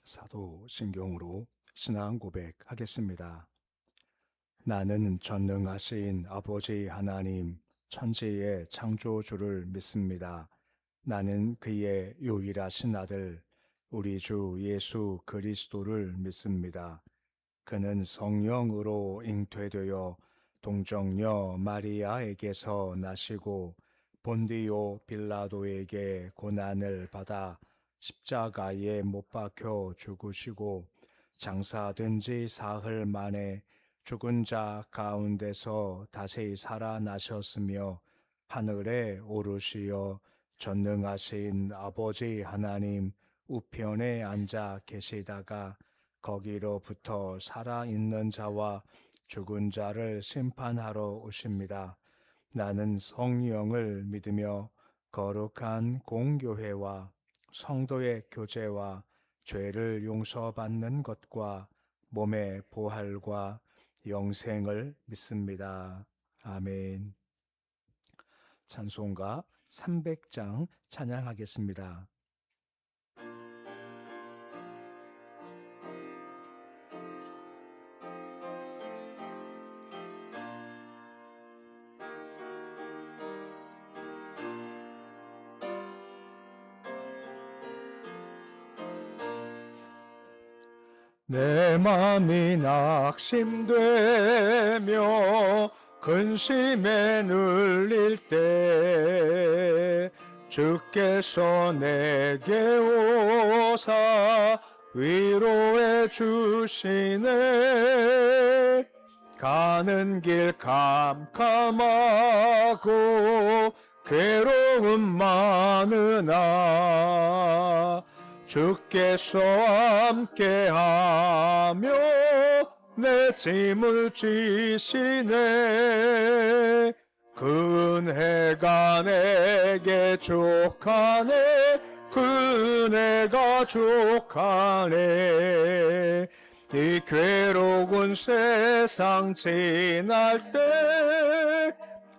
사도신경으로 신앙 고백하겠습니다. 나는 전능하신 아버지 하나님, 천지의 창조주를 믿습니다. 나는 그의 유일하신 아들, 우리 주 예수 그리스도를 믿습니다. 그는 성령으로 잉태되어 동정녀 마리아에게서 나시고 본디오 빌라도에게 고난을 받아 십자가에 못 박혀 죽으시고 장사된 지 사흘 만에 죽은 자 가운데서 다시 살아나셨으며 하늘에 오르시어 전능하신 아버지 하나님 우편에 앉아 계시다가 거기로부터 살아있는 자와 죽은 자를 심판하러 오십니다. 나는 성령을 믿으며 거룩한 공교회와 성도의 교제와 죄를 용서받는 것과 몸의 부활과 영생을 믿습니다. 아멘. 찬송가 300장 찬양하겠습니다. 내 맘이 낙심되며 근심에 눌릴 때 주께서 내게 오사 위로해 주시네. 가는 길 캄캄하고 괴로움 많으나 주께서 함께하며 내 짐을 지시네. 그 은혜가 내게 족하네. 그 은혜가 족하네. 이 괴로운 세상 지날 때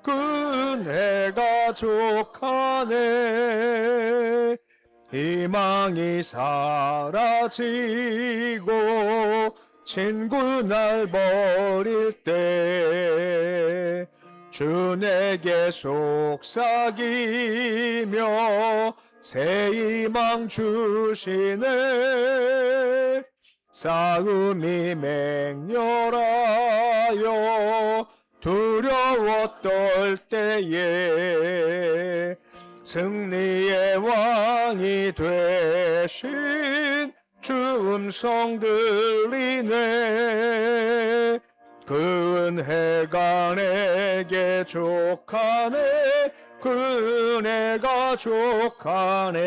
그 은혜가 족하네. 희망이 사라지고 친구 날 버릴 때 주 내게 속삭이며 새 희망 주시네. 싸움이 맹렬하여 두려워 떨 때에 승리의 왕이 되신 주 음성 들리네. 그 은혜가 내게 족하네. 그 은혜가 족하네.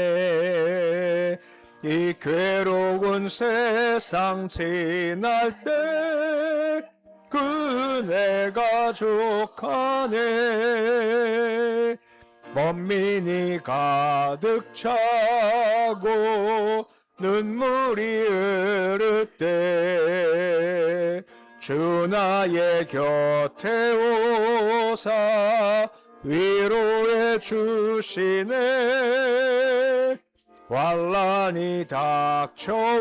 이 괴로운 세상 지날 때 그 은혜가 족하네. 먼민이 가득 차고 눈물이 흐를 때 주 나의 곁에 오사 위로해 주시네. 환난이 닥쳐와서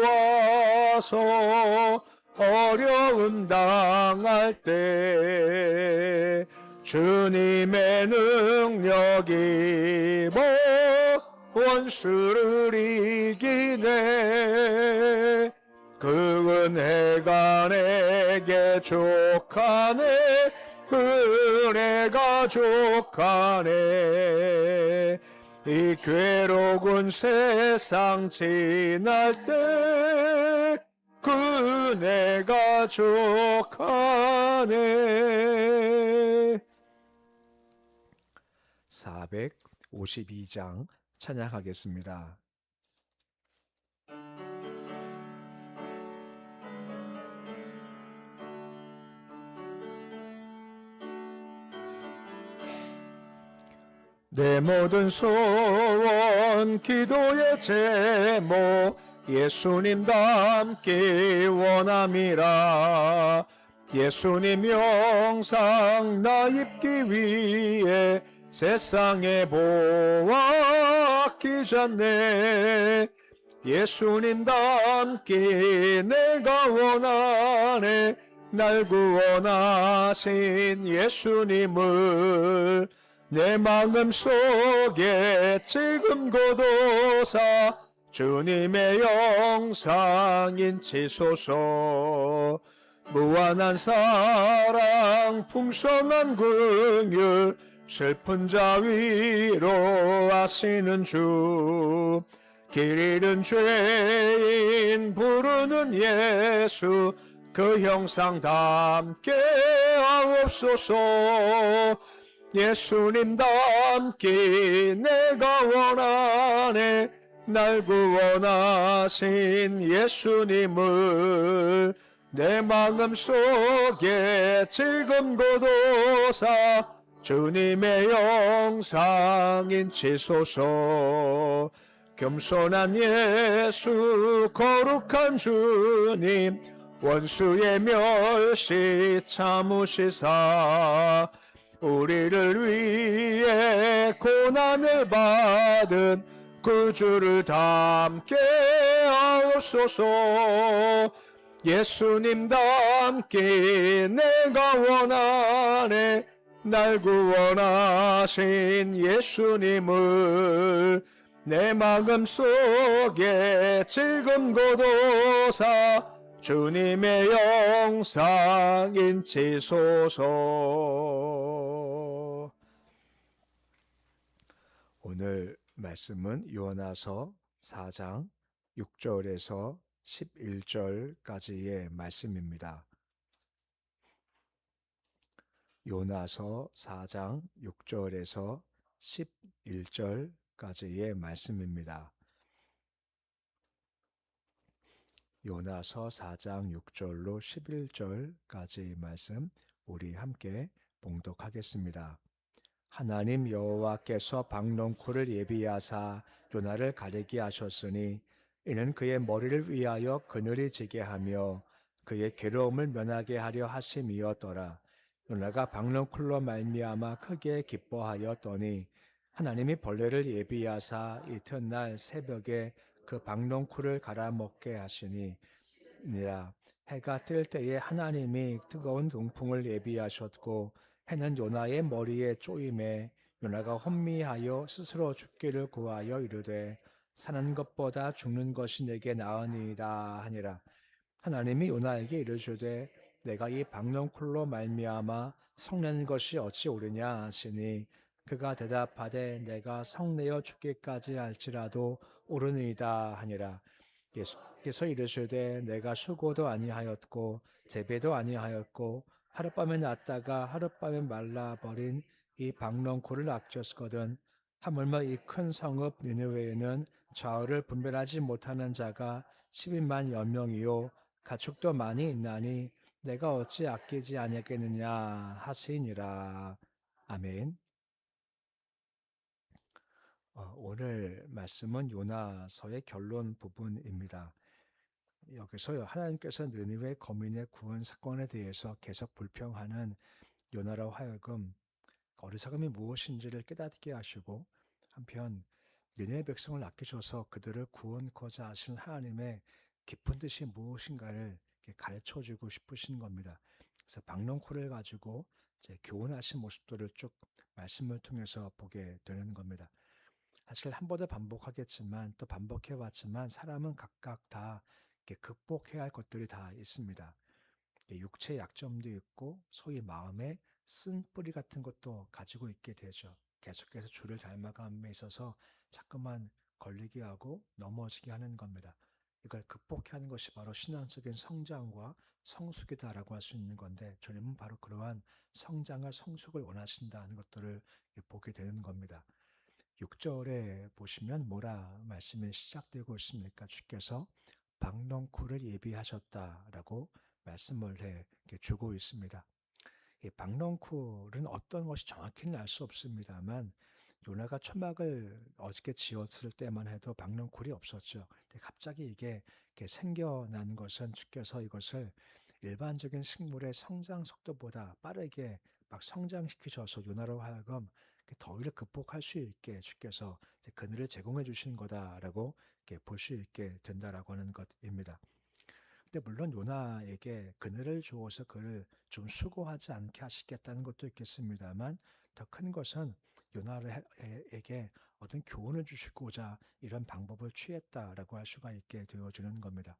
어려움 당할 때 주님의 능력이 원수를 이기네. 그 은혜가 내게 족하네. 그 은혜가 족하네. 이 괴로운 세상 지날 때 그 은혜가 족하네. 452장 찬양하겠습니다. 내 모든 소원 기도의 제목 예수님 닮기 원함이라. 예수님 영상 나 입기 위해 세상에 보았기 전에 예수님 닮기 내가 원하네. 날 구원하신 예수님을 내 마음 속에 지금 고도사 주님의 영상 인치소서. 무한한 사랑 풍성한 긍휼 슬픈 자 위로하시는 주. 길 잃은 죄인 부르는 예수 그 형상 닮게 하옵소서. 예수님 닮기 내가 원하네. 날 구원하신 예수님을 내 마음 속에 지금 고도사 주님의 영상 인치소서. 겸손한 예수 거룩한 주님 원수의 멸시 참으시사 우리를 위해 고난을 받은 그 주를 닮게 하옵소서. 예수님 닮기 내가 원하네. 날 구원하신 예수님을 내 마음 속에 지금 고도사 주님의 영상 인치소서. 오늘 말씀은 요나서 4장 6절에서 11절까지의 말씀입니다. 요나서 4장 6절에서 11절까지의 말씀입니다. 요나서 4장 6절로 11절까지의 말씀 우리 함께 봉독하겠습니다. 하나님 여호와께서 박농쿨을 예비하사 요나를 가리게 하셨으니 이는 그의 머리를 위하여 그늘이 지게 하며 그의 괴로움을 면하게 하려 하심이었더라. 요나가 박농쿨로 말미암아 크게 기뻐하였더니 하나님이 벌레를 예비하사 이튿날 새벽에 그 박농쿨을 갈아먹게 하시니라. 해가 뜰 때에 하나님이 뜨거운 동풍을 예비하셨고 해는 요나의 머리에 쪼임에 요나가 혼미하여 스스로 죽기를 구하여 이르되 사는 것보다 죽는 것이 내게 나으니이다 하니라. 하나님이 요나에게 이르시되 내가 이 박농쿨로 말미암아 성내는 것이 어찌 옳으냐 하시니 그가 대답하되 내가 성내어 죽기까지 할지라도 옳으니이다 하니라. 예수께서 이르시되 내가 수고도 아니하였고 재배도 아니하였고 하룻밤에 났다가 하룻밤에 말라버린 이 박농쿨을 아꼈거든. 하물며 이 큰 성읍 니느웨에는 좌우를 분별하지 못하는 자가 12만 여명이요 가축도 많이 있나니 내가 어찌 아끼지 아니하겠느냐 하시니라. 아멘. 오늘 말씀은 요나서의 결론 부분입니다. 여기서 하나님께서 느니웨 거민의 구원 사건에 대해서 계속 불평하는 요나로 하여금 어리석음이 무엇인지를 깨닫게 하시고 한편 느니웨 백성을 아끼셔서 그들을 구원코자 하신 하나님의 깊은 뜻이 무엇인가를 가르쳐주고 싶으신 겁니다. 그래서 박농쿨을 가지고 이제 교훈하신 모습들을 쭉 말씀을 통해서 보게 되는 겁니다. 사실 한 번도 반복하겠지만 또 반복해왔지만 사람은 각각 다 극복해야 할 것들이 다 있습니다. 육체의 약점도 있고 소위 마음의 쓴뿌리 같은 것도 가지고 있게 되죠. 계속해서 주를 닮아감에 있어서 자꾸만 걸리게 하고 넘어지게 하는 겁니다. 이걸 극복해야 하는 것이 바로 신앙적인 성장과 성숙이다라고 할 수 있는 건데 주님은 바로 그러한 성장과 성숙을 원하신다는 것들을 보게 되는 겁니다. 6절에 보시면 뭐라 말씀이 시작되고 있습니까? 주께서 박농쿨을 예비하셨다라고 말씀을 해 주고 있습니다. 이 박농쿨은 어떤 것이 정확히는 알 수 없습니다만 요나가 초막을 어저께 지었을 때만 해도 박농쿨이 없었죠. 근데 갑자기 이게 생겨난 것은 주께서 이것을 일반적인 식물의 성장 속도보다 빠르게 막 성장시키셔서 요나로 하여금 더위를 극복할 수 있게 주께서 그늘을 제공해 주신 거다라고 볼 수 있게 된다라고 하는 것입니다. 근데 물론 요나에게 그늘을 주어서 그를 좀 수고하지 않게 하시겠다는 것도 있겠습니다만, 더 큰 것은 요나에게 어떤 교훈을 주시고자 이런 방법을 취했다라고 할 수가 있게 되어주는 겁니다.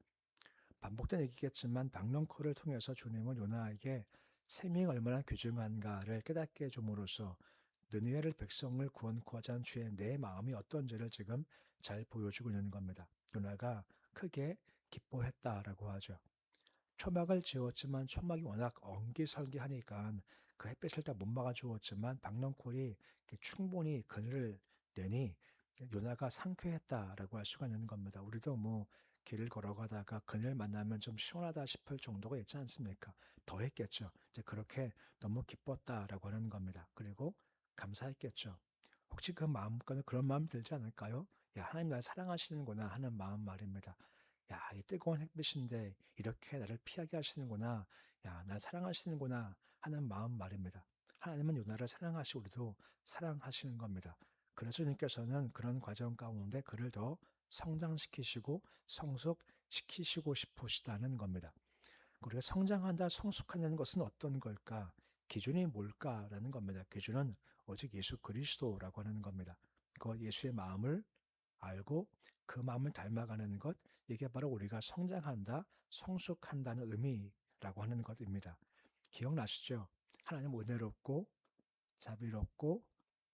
반복된 얘기겠지만 박명코를 통해서 주님은 요나에게 생명이 얼마나 귀중한가를 깨닫게 해줌으로써 느느웨를 백성을 구원코하자 하는 주의 내 마음이 어떤지를 지금 잘 보여주고 있는 겁니다. 요나가 크게 기뻐했다라고 하죠. 초막을 지었지만 초막이 워낙 엉기설기하니까 그 햇빛을 다 못 막아주었지만 박넝콜이 충분히 그늘을 내니 요나가 상쾌했다라고 할 수가 있는 겁니다. 우리도 뭐 길을 걸어가다가 그늘 만나면 좀 시원하다 싶을 정도가 있지 않습니까? 더 했겠죠. 이제 그렇게 너무 기뻤다라고 하는 겁니다. 그리고 감사했겠죠. 혹시 그 마음과는 그런 마음 들지 않을까요? 야, 하나님 나를 사랑하시는구나 하는 마음 말입니다. 야, 이 뜨거운 햇빛인데 이렇게 나를 피하게 하시는구나. 야, 날 사랑하시는구나 하는 마음 말입니다. 하나님은 요나를 사랑하시고 우리도 사랑하시는 겁니다. 그래서 주님께서는 그런 과정 가운데 그를 더 성장시키시고 성숙시키시고 싶으시다는 겁니다. 우리가 성장한다, 성숙한다는 것은 어떤 걸까? 기준이 뭘까라는 겁니다. 기준은 오직 예수 그리스도라고 하는 겁니다. 그 예수의 마음을 알고 그 마음을 닮아가는 것, 이게 바로 우리가 성장한다, 성숙한다는 의미라고 하는 것입니다. 기억나시죠? 하나님 은혜롭고 자비롭고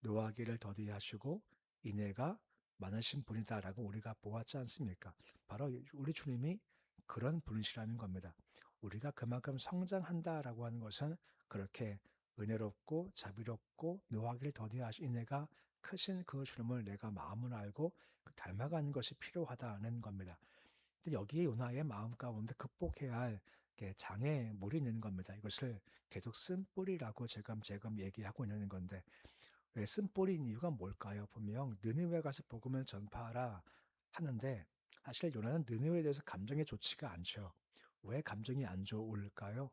노하기를 더디하시고 인애가 많으신 분이다라고 우리가 보았지 않습니까? 바로 우리 주님이 그런 분이시라는 겁니다. 우리가 그만큼 성장한다라고 하는 것은 그렇게 은혜롭고 자비롭고 노하기를 더디하신 인애가 크신 그 주님을 내가 마음을 알고 닮아가는 것이 필요하다는 겁니다. 근데 여기에 요나의 마음 가운데 극복해야 할 장애물이 있는 겁니다. 이것을 계속 쓴뿌리라고 지금 얘기하고 있는 건데, 왜 쓴뿌리인 이유가 뭘까요? 분명 느느웨 가서 복음을 전파하라 하는데 사실 요나는 느느웨에 대해서 감정이 좋지가 않죠. 왜 감정이 안 좋을까요?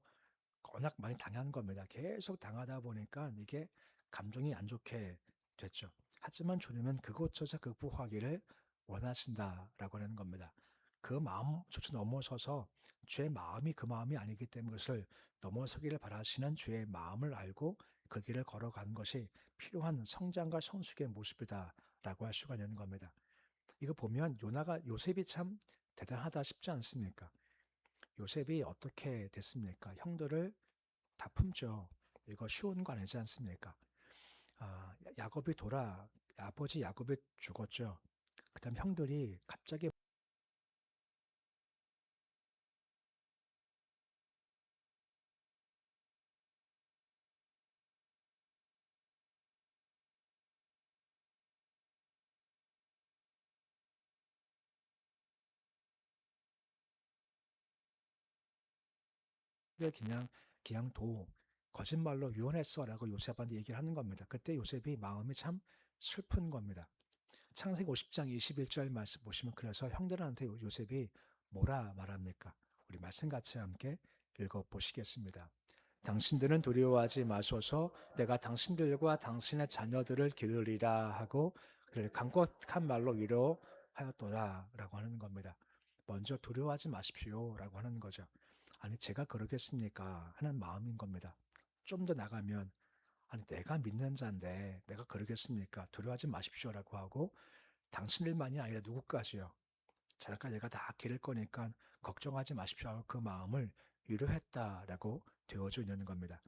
워낙 많이 당한 겁니다. 계속 당하다 보니까 이게 감정이 안 좋게 됐죠. 하지만 주님은 그것조차 극복하기를 원하신다라고 하는 겁니다. 그 마음조차 넘어서서 죄의 마음이 그 마음이 아니기 때문에 그것을 넘어서기를 바라시는 주의 마음을 알고 그 길을 걸어가는 것이 필요한 성장과 성숙의 모습이다라고 할 수가 있는 겁니다. 이거 보면 요셉이 참 대단하다 싶지 않습니까? 요셉이 어떻게 됐습니까? 형들을 다 품죠. 이거 쉬운 거 아니지 않습니까? 야곱이 아버지 야곱이 죽었죠. 그다음 형들이 갑자기 그냥 도 거짓말로 유언했어라고 요셉한테 얘기를 하는 겁니다. 그때 요셉이 마음이 참 슬픈 겁니다. 창세기 50장 21절 말씀 보시면 그래서 형들한테 요셉이 뭐라 말합니까? 우리 말씀 같이 함께 읽어보시겠습니다. 당신들은 두려워하지 마소서 내가 당신들과 당신의 자녀들을 기르리라 하고 그를 간곡한 말로 위로하였더라 라고 하는 겁니다. 먼저 두려워하지 마십시오 라고 하는 거죠. 아니 제가 그러겠습니까? 하는 마음인 겁니다. 좀 더 나가면 아니 내가 믿는 자인데 내가 그러겠습니까? 두려워하지 마십시오라고 하고 당신들만이 아니라 누구까지요? 저까지 내가 다 기를 거니까 걱정하지 마십시오 하고 그 마음을 위로했다라고 되어져 있는 겁니다.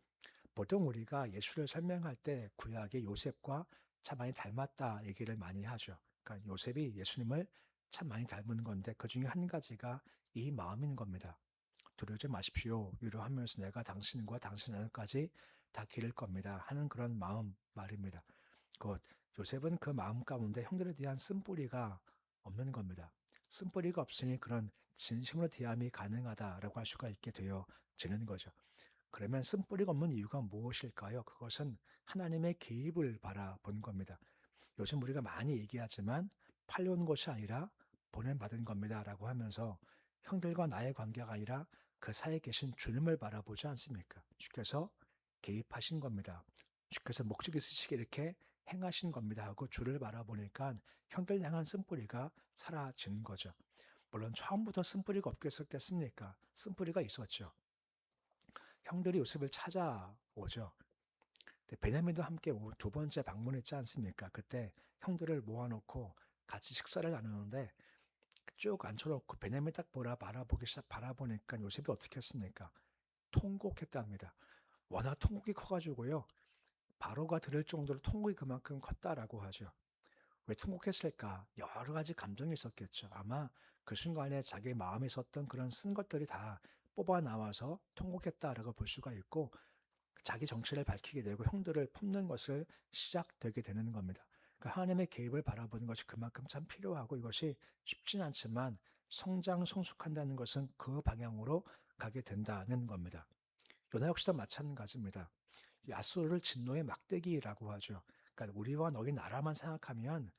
보통 우리가 예수를 설명할 때 구약의 요셉과 참 많이 닮았다 얘기를 많이 하죠. 그러니까 요셉이 예수님을 참 많이 닮은 건데 그 중에 한 가지가 이 마음인 겁니다. 두려워하지 마십시오. 위로하면서 내가 당신과 당신 아들까지 다 기를 겁니다. 하는 그런 마음 말입니다. 곧 요셉은 그 마음 가운데 형들에 대한 쓴뿌리가 없는 겁니다. 쓴뿌리가 없으니 그런 진심으로 대함이 가능하다라고 할 수가 있게 되어지는 거죠. 그러면 쓴뿌리가 없는 이유가 무엇일까요? 그것은 하나님의 개입을 바라본 겁니다. 요즘 우리가 많이 얘기하지만 팔려온 것이 아니라 보냄받은 겁니다라고 하면서 형들과 나의 관계가 아니라 그 사이에 계신 주님을 바라보지 않습니까? 주께서 개입하신 겁니다. 주께서 목적 있으시게 이렇게 행하신 겁니다 하고 주를 바라보니까 형들 향한 쓴뿌리가 사라진 거죠. 물론 처음부터 쓴뿌리가 없겠었겠습니까? 쓴뿌리가 있었죠. 형들이 요셉을 찾아오죠. 베냐민도 함께 두 번째 방문했지 않습니까? 그때 형들을 모아놓고 같이 식사를 나누는데 쭉 앉혀놓고 베냐민 딱 바라보니까 요셉이 어떻게 했습니까? 통곡했답니다. 워낙 통곡이 커가지고요. 바로가 들을 정도로 통곡이 그만큼 컸다라고 하죠. 왜 통곡했을까? 여러 가지 감정이 있었겠죠. 아마 그 순간에 자기 마음에 있었던 그런 쓴 것들이 다 뽑아 나와서 통곡했다라고 볼 수가 있고, 자기 정체를 밝히게 되고 형들을 품는 것을 시작되게 되는 겁니다. 그러니까 하나님의 개입을 바라보는 것이 그만큼 참 필요하고, 이것이 쉽진 않지만 성장성숙한다는 것은 그 방향으로 가게 된다는 겁니다. 요나 역시도 마찬가지입니다. 이 아수르를 진노의 막대기라고 하죠. 그러니까 우리와 너희 나라만 생각하면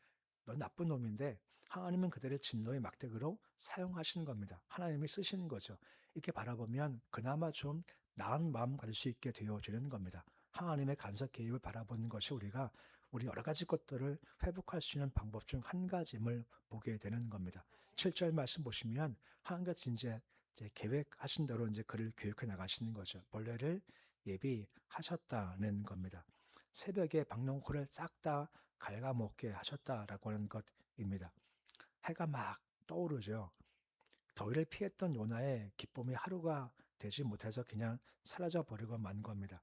넌 나쁜 놈인데 하나님은 그들을 진노의 막대기로 사용하시는 겁니다. 하나님이 쓰시는 거죠. 이렇게 바라보면 그나마 좀 나은 마음 가질 수 있게 되어지는 겁니다. 하나님의 간섭 개입을 바라보는 것이 우리 여러 가지 것들을 회복할 수 있는 방법 중 한 가지임을 보게 되는 겁니다. 7절 말씀 보시면 하나님께서 이제 계획하신 대로 이제 그를 교육해 나가시는 거죠. 벌레를 예비하셨다는 겁니다. 새벽에 박농코를 싹 다 갉아먹게 하셨다라고 하는 것입니다. 해가 막 떠오르죠. 더위를 피했던 요나의 기쁨이 하루가 되지 못해서 그냥 사라져 버리고 만 겁니다.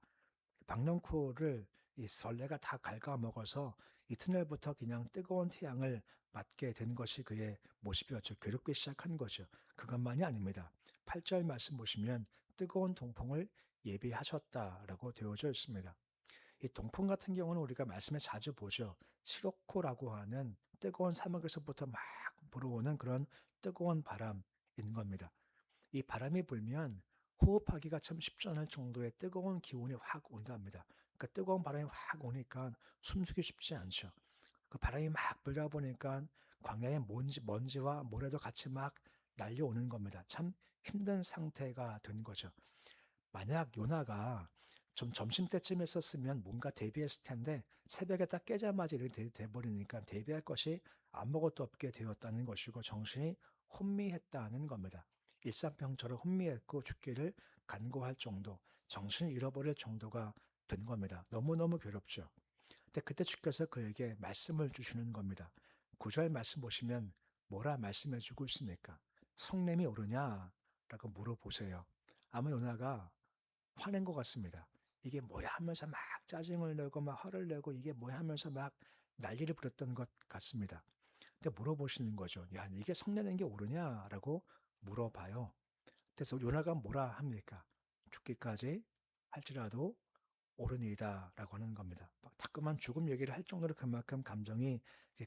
박농코를 이 벌레가 다 갉아먹어서 이튿날부터 그냥 뜨거운 태양을 맞게 된 것이 그의 모습이었죠. 괴롭기 시작한 거죠. 그것만이 아닙니다. 8절 말씀 보시면 뜨거운 동풍을 예비하셨다라고 되어져 있습니다. 이 동풍 같은 경우는 우리가 말씀에 자주 보죠. 시로코라고 하는 뜨거운 사막에서부터 막 불어오는 그런 뜨거운 바람인 겁니다. 이 바람이 불면 호흡하기가 참 쉽지 않을 정도의 뜨거운 기운이 확 온답니다. 그 뜨거운 바람이 확 오니까 숨쉬기 쉽지 않죠. 그 바람이 막 불다 보니까 광야의 먼지와 모래도 같이 막 날려오는 겁니다. 참 힘든 상태가 된 거죠. 만약 요나가 좀 점심때쯤 했었으면 뭔가 대비했을 텐데 새벽에 딱 깨자마자 이렇게 돼버리니까 대비할 것이 아무것도 없게 되었다는 것이고 정신이 혼미했다는 겁니다. 일상병처럼 혼미했고 죽기를 간구할 정도, 정신을 잃어버릴 정도가 된 겁니다. 너무너무 괴롭죠. 근데 그때 주께서 그에게 말씀을 주시는 겁니다. 9절 말씀 보시면 뭐라 말씀해 주고 있습니까? 성냄이 오르냐? 라고 물어보세요. 아마 요나가 화낸 것 같습니다. 이게 뭐야 하면서 막 짜증을 내고 막 화를 내고 이게 뭐야 하면서 막 난리를 부렸던 것 같습니다. 근데 물어보시는 거죠. 야, 이게 성내는 게 옳으냐라고 물어봐요. 그래서 요나가 뭐라 합니까? 죽기까지 할지라도 옳으니이다라고 하는 겁니다. 막 따끔한 죽음 얘기를 할 정도로 그만큼 감정이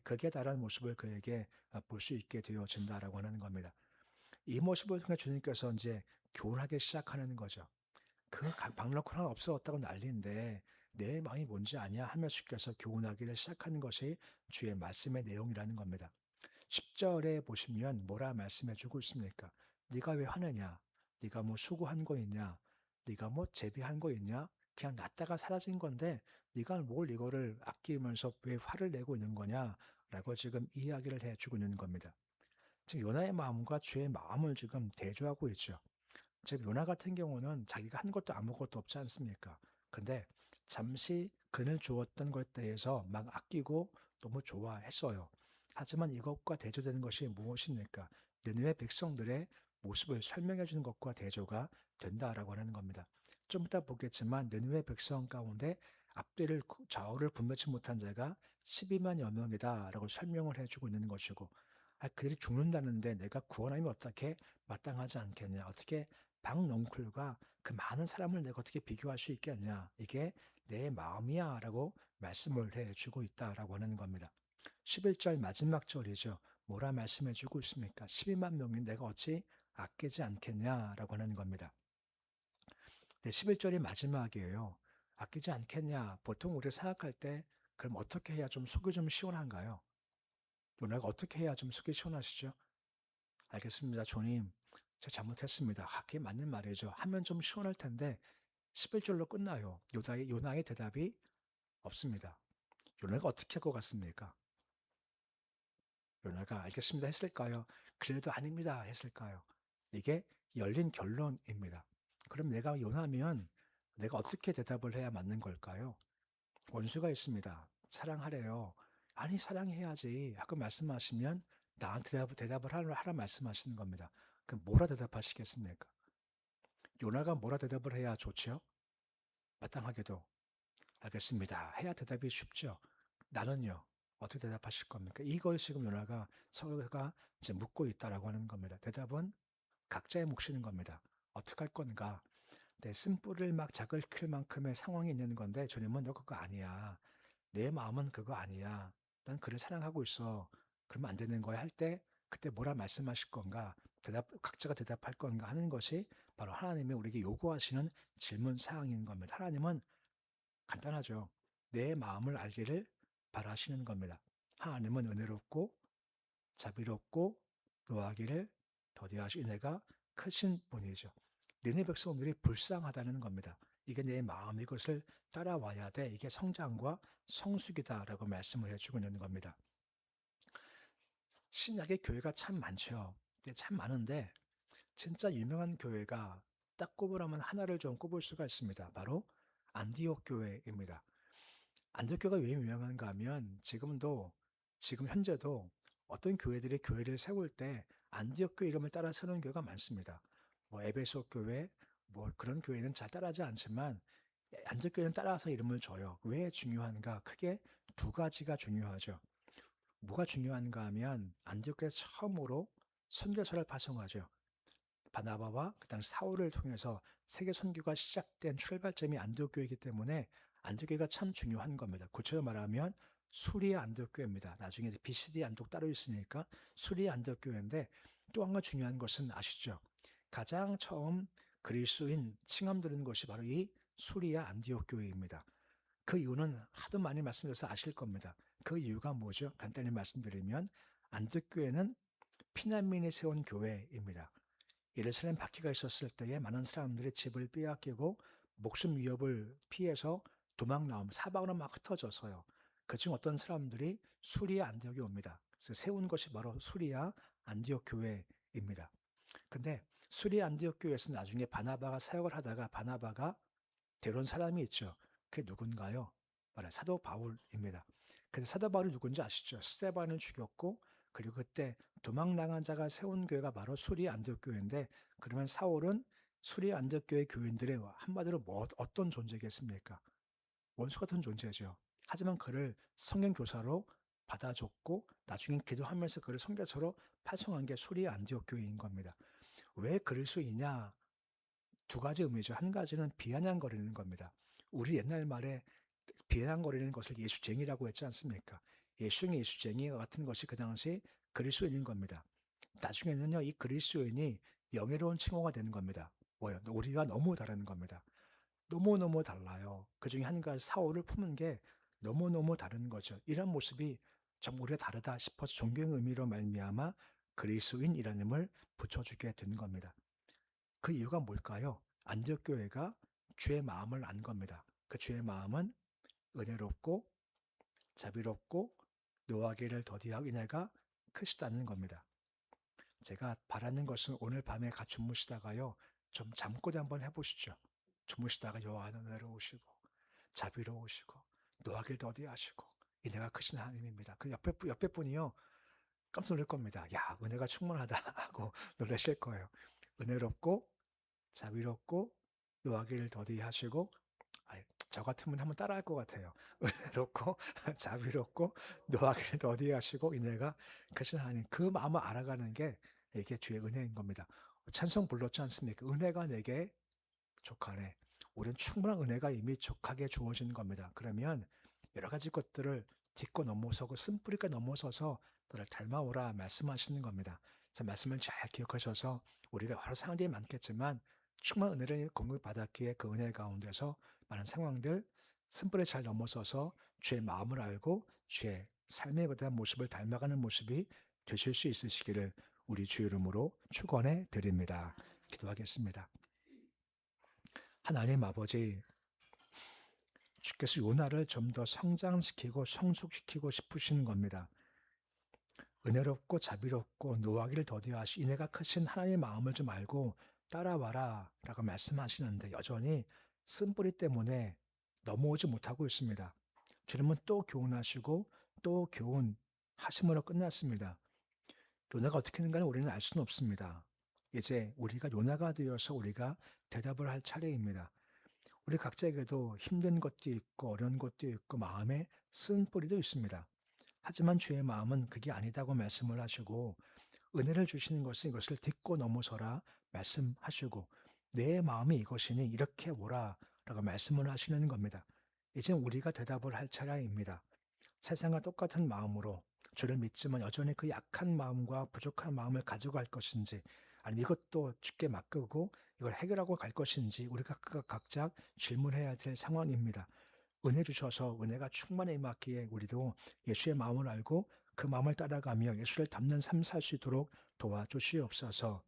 극에 달한 모습을 그에게 볼 수 있게 되어진다라고 하는 겁니다. 이 모습을 통해 주님께서 이제 교훈하기 시작하는 거죠. 그 박락호 하나 없어졌다고 난리인데 내 마음이 뭔지 아냐 하며 주께서 교훈하기를 시작하는 것이 주의 말씀의 내용이라는 겁니다. 10절에 보시면 뭐라 말씀해 주고 있습니까? 네가 왜 화내냐? 네가 뭐 수고한 거 있냐? 네가 뭐 제비한 거 있냐? 그냥 놨다가 사라진 건데 네가 뭘 이거를 아끼면서 왜 화를 내고 있는 거냐? 라고 지금 이야기를 해주고 있는 겁니다. 지금 요나의 마음과 주의 마음을 지금 대조하고 있죠. 즉 요나 같은 경우는 자기가 한 것도 아무것도 없지 않습니까? 근데 잠시 그늘 주었던 것에 대해서 막 아끼고 너무 좋아했어요. 하지만 이것과 대조되는 것이 무엇입니까? 느느웨 백성들의 모습을 설명해 주는 것과 대조가 된다라고 하는 겁니다. 좀 이따 보겠지만 느느웨 백성 가운데 앞뒤를 좌우를 분별치 못한 자가 12만여 명이다라고 설명을 해주고 있는 것이고, 그들이 죽는다는데 내가 구원하면 어떻게 마땅하지 않겠냐? 어떻게 박농쿨과 그 많은 사람을 내가 어떻게 비교할 수 있겠냐? 이게 내 마음이야 라고 말씀을 해주고 있다라고 하는 겁니다. 11절 마지막 절이죠. 뭐라 말씀해 주고 있습니까? 12만 명이 내가 어찌 아끼지 않겠냐라고 하는 겁니다. 네, 11절이 마지막이에요. 아끼지 않겠냐? 보통 우리가 생각할 때 그럼 어떻게 해야 좀 속이 좀 시원한가요? 요나가 어떻게 해야 좀 속이 시원하시죠? 알겠습니다, 주님. 제가 잘못했습니다. 그게 맞는 말이죠. 하면 좀 시원할 텐데 11절로 끝나요. 요나의 대답이 없습니다. 요나가 어떻게 할 것 같습니까? 요나가 알겠습니다 했을까요? 그래도 아닙니다 했을까요? 이게 열린 결론입니다. 그럼 내가 요나면 내가 어떻게 대답을 해야 맞는 걸까요? 원수가 있습니다. 사랑하래요. 아니 사랑해야지 하고 말씀하시면 나한테 대답을 하라 말씀하시는 겁니다. 그럼 뭐라 대답하시겠습니까? 요나가 뭐라 대답을 해야 좋죠? 마땅하게도 알겠습니다 해야 대답이 쉽죠. 나는요 어떻게 대답하실 겁니까? 이걸 지금 요나가 서로가 이제 묻고 있다라고 하는 겁니다. 대답은 각자의 몫인 겁니다. 어떻게 할 건가? 내 쓴뿌리를 막 작을 클 만큼의 상황이 있는 건데 주님은 너 그거 아니야. 내 마음은 그거 아니야. 난 그를 사랑하고 있어. 그러면 안 되는 거야 할 때 그때 뭐라 말씀하실 건가? 각자가 대답할 건가 하는 것이 바로 하나님이 우리에게 요구하시는 질문 사항인 겁니다. 하나님은 간단하죠. 내 마음을 알기를 바라시는 겁니다. 하나님은 은혜롭고 자비롭고 노하기를 더디하시 은혜가 크신 분이죠. 니네 백성들이 불쌍하다는 겁니다. 이게 내 마음 이것을 따라와야 돼. 이게 성장과 성숙이다라고 말씀을 해주고 있는 겁니다. 신약의 교회가 참 많죠. 참 많은데 진짜 유명한 교회가 딱 꼽으라면 하나를 좀 꼽을 수가 있습니다. 바로 안디옥 교회입니다. 안디옥 교회가 왜 유명한가 하면 지금 현재도 어떤 교회들이 교회를 세울 때 안디옥 교회 이름을 따라 세우는 교회가 많습니다. 뭐 에베소 교회 뭐 그런 교회는 잘 따라하지 않지만 안디옥 교회는 따라서 이름을 줘요. 왜 중요한가? 크게 두 가지가 중요하죠. 뭐가 중요한가 하면 안디옥 교회 처음으로 선교사를 파송하죠. 바나바와 그다음 사울을 통해서 세계 선교가 시작된 출발점이 안디옥 교회이기 때문에 안디옥 교회가 참 중요한 겁니다. 구체적으로 말하면 수리아 안디옥 교회입니다. 나중에 BCD 안디옥 따로 있으니까 수리아 안디옥 교회인데 또 한 가지 중요한 것은 아시죠? 가장 처음 그리스도인 칭함 들은 것이 바로 이 수리아 안디옥 교회입니다. 그 이유는 하도 많이 말씀드려서 아실 겁니다. 그 이유가 뭐죠? 간단히 말씀드리면 안디옥 교회는 피난민이 세운 교회입니다. 예루살렘 박해가 있었을 때에 많은 사람들이 집을 빼앗기고 목숨 위협을 피해서 도망 나오면 사방으로 막 흩어져서요. 그중 어떤 사람들이 수리아 안디옥에 옵니다. 그래서 세운 것이 바로 수리아 안디옥 교회입니다. 근데 수리아 안디옥 교회에서 나중에 바나바가 사역을 하다가 바나바가 데려온 사람이 있죠. 그게 누군가요? 바로 사도 바울입니다. 근데 사도 바울이 누군지 아시죠? 스데반을 죽였고 그리고 그때 도망나간 자가 세운 교회가 바로 수리 안디옥 교회인데 그러면 사울은 수리 안디옥 교회 교인들의 한마디로 어떤 존재겠습니까? 원수 같은 존재죠. 하지만 그를 성경 교사로 받아줬고 나중에 기도하면서 그를 선교사로 파송한 게 수리 안디옥 교회인 겁니다. 왜 그리스도이냐? 두 가지 의미죠. 한 가지는 비아냥거리는 겁니다. 우리 옛날 말에 비아냥거리는 것을 예수쟁이라고 했지 않습니까? 예수의 예수쟁이 같은 것이 그 당시 그리스도인인 겁니다. 나중에는요, 이 그리스도인이 영예로운 칭호가 되는 겁니다. 뭐요? 우리가 너무 다른 겁니다. 너무너무 달라요. 그 중에 한 가지 사울을 품은 게 너무너무 다른 거죠. 이런 모습이 좀 우리가 다르다 싶어서 존경 의미로 말미암아 그리스도인이라는 이름을 붙여주게 된 겁니다. 그 이유가 뭘까요? 안디옥 교회가 주의 마음을 안 겁니다. 그 주의 마음은 은혜롭고 자비롭고 노하기를 더디하고 인애가 크시다는 겁니다. 제가 바라는 것은 오늘 밤에 같이 주무시다가요. 좀 잠꼬대 한번 해보시죠. 주무시다가 여호와는 은혜로우시고 자비로우시고 노하기를 더디하시고 인애가 크신 하나님입니다. 그 옆에 분이요. 깜짝 놀랄 겁니다. 야, 은혜가 충만하다 하고 놀라실 거예요. 은혜롭고 자비롭고 노하기를 더디하시고 저 같으면 한번 따라할 것 같아요. 은혜롭고 자비롭고 노하기를 더디하시고 인애가 크신 하나님 그 마음을 알아가는 게 이게 주의 은혜인 겁니다. 찬송 불렀지 않습니까? 은혜가 내게 족하네. 우리는 충분한 은혜가 이미 족하게 주어진 겁니다. 그러면 여러 가지 것들을 딛고 넘어서고 쓴뿌리가 넘어서서 너를 닮아오라 말씀하시는 겁니다. 그래서 말씀을 잘 기억하셔서 우리가 여러 상황들이 많겠지만 충만한 은혜를 공급받았기에 그 은혜 가운데서 많은 상황들 쓴뿌리 잘 넘어서서 주의 마음을 알고 주의 삶에 대한 모습을 닮아가는 모습이 되실 수 있으시기를 우리 주 이름으로 축원해 드립니다. 기도하겠습니다. 하나님 아버지, 주께서 요나를 좀 더 성장시키고 성숙시키고 싶으신 겁니다. 은혜롭고 자비롭고 노하기를 더디하시 이내가 크신 하나님의 마음을 좀 알고 따라와라 라고 말씀하시는데 여전히 쓴뿌리 때문에 넘어오지 못하고 있습니다. 주님은 또 교훈하시고 또 교훈하심으로 끝났습니다. 요나가 어떻게 했는가는 우리는 알 수는 없습니다. 이제 우리가 요나가 되어서 우리가 대답을 할 차례입니다. 우리 각자에게도 힘든 것도 있고 어려운 것도 있고 마음에 쓴뿌리도 있습니다. 하지만 주의 마음은 그게 아니다고 말씀을 하시고 은혜를 주시는 것은 이것을 딛고 넘어서라 말씀하시고 내 마음이 이것이니 이렇게 오라 라고 말씀을 하시는 겁니다. 이제 우리가 대답을 할 차례입니다. 세상과 똑같은 마음으로 주를 믿지만 여전히 그 약한 마음과 부족한 마음을 가지고 갈 것인지 아니면 이것도 주께 맡기고 이걸 해결하고 갈 것인지 우리가 각자 질문해야 될 상황입니다. 은혜 주셔서 은혜가 충만히 임하기에 우리도 예수의 마음을 알고 그 마음을 따라가며 예수를 닮는 삶 살 수 있도록 도와주시옵소서.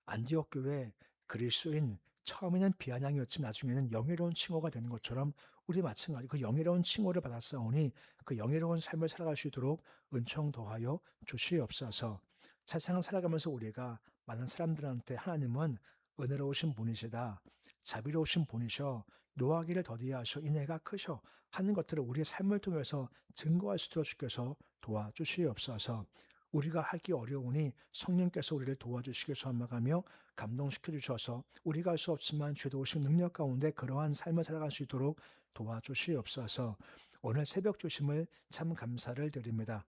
안디옥 교회 그리스도인 처음에는 비아냥이었지만 나중에는 영예로운 칭호가 되는 것처럼 우리 마찬가지 그 영예로운 칭호를 받았사오니 그 영예로운 삶을 살아갈 수 있도록 은총 더하여 주시옵소서. 세상을 살아가면서 우리가 많은 사람들한테 하나님은 은혜로우신 분이시다. 자비로우신 분이셔. 노하기를 더디하셔. 인애가 크셔. 하는 것들을 우리의 삶을 통해서 증거할 수 있도록 주께서 도와주시옵소서. 우리가 하기 어려우니 성령께서 우리를 도와주시길 소망하며 감동시켜 주셔서 우리가 할 수 없지만 주의 도우심 능력 가운데 그러한 삶을 살아갈 수 있도록 도와주시옵소서. 오늘 새벽 조심을 참 감사를 드립니다.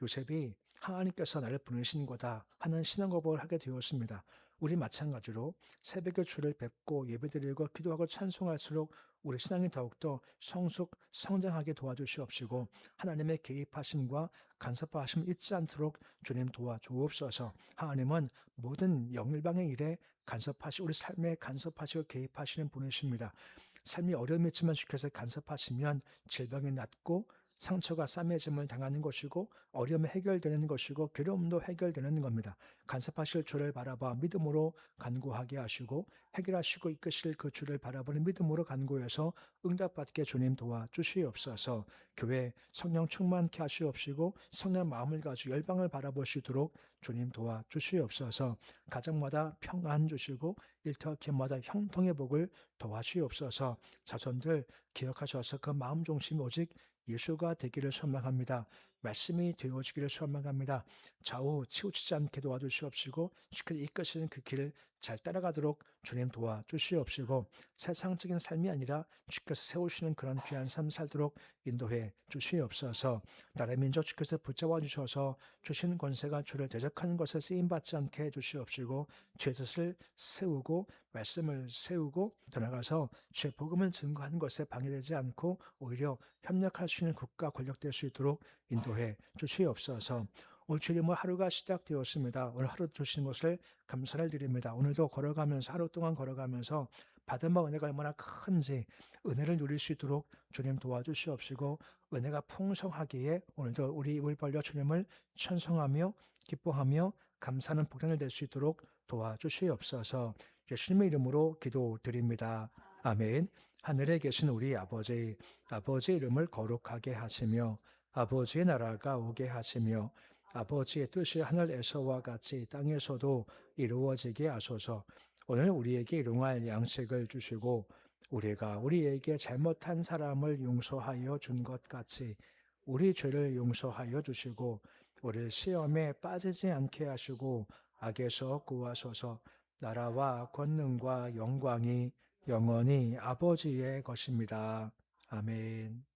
요셉이 하나님께서 나를 부르신 거다 하는 신앙 고백을 하게 되었습니다. 우리 마찬가지로 새벽에 주를 뵙고 예배드리고 기도하고 찬송할수록 우리 신앙이 더욱더 성장하게 도와주시옵시고 하나님의 개입하심과 간섭하심 잊지 않도록 주님 도와주옵소서. 하나님은 모든 영일방의 일에 우리 삶에 간섭하시고 개입하시는 분이십니다. 삶이 어려움이 있지만 주께서 간섭하시면 질병이 낫고 상처가 싸매짐을 당하는 것이고 어려움이 해결되는 것이고 괴로움도 해결되는 겁니다. 간섭하실 주를 바라봐 믿음으로 간구하게 하시고 해결하시고 이끄실 그 주를 바라보는 믿음으로 간구해서 응답받게 주님 도와주시옵소서. 교회 성령 충만케 하시옵시고 성령 마음을 가지고 열방을 바라보시도록 주님 도와주시옵소서. 가정마다 평안 주시고 일터기마다 형통의 복을 도와주시옵소서. 자손들 기억하셔서 그 마음 중심이 오직 예수가 되기를 소망합니다. 말씀이 되어지기를 소망합니다. 좌우 치우치지 않게 도와주시옵시고 주께서 이끄시는 그 길을 잘 따라가도록 주님 도와주시옵시고 세상적인 삶이 아니라 주께서 세우시는 그런 귀한 삶 살도록 인도해 주시옵소서. 나라의 민족 주께서 붙잡아 주셔서 주신 권세가 주를 대적하는 것에 쓰임받지 않게 해주시옵시고 주의 뜻을 세우고 말씀을 세우고 더 나아가서 주의 복음을 증거하는 것에 방해되지 않고 오히려 협력할 수 있는 국가 권력 될 수 있도록 인도해 주시옵소서. 오늘 주님의 하루가 시작되었습니다. 오늘 하루 주신 것을 감사를 드립니다. 오늘도 하루 동안 걸어가면서 받은 바 은혜가 얼마나 큰지 은혜를 누릴 수 있도록 주님 도와주시옵시고 은혜가 풍성하기에 오늘도 우리 입을 벌려 주님을 찬송하며 기뻐하며 감사하는 복장을 낼 수 있도록 도와주시옵소서. 예수님의 이름으로 기도드립니다. 아멘. 하늘에 계신 우리 아버지의 이름을 거룩하게 하시며 아버지의 나라가 오게 하시며 아버지의 뜻이 하늘에서와 같이 땅에서도 이루어지게 하소서. 오늘 우리에게 일용할 양식을 주시고 우리가 우리에게 잘못한 사람을 용서하여 준 것 같이 우리 죄를 용서하여 주시고 우리를 시험에 빠지지 않게 하시고 악에서 구하소서. 나라와 권능과 영광이 영원히 아버지의 것입니다. 아멘.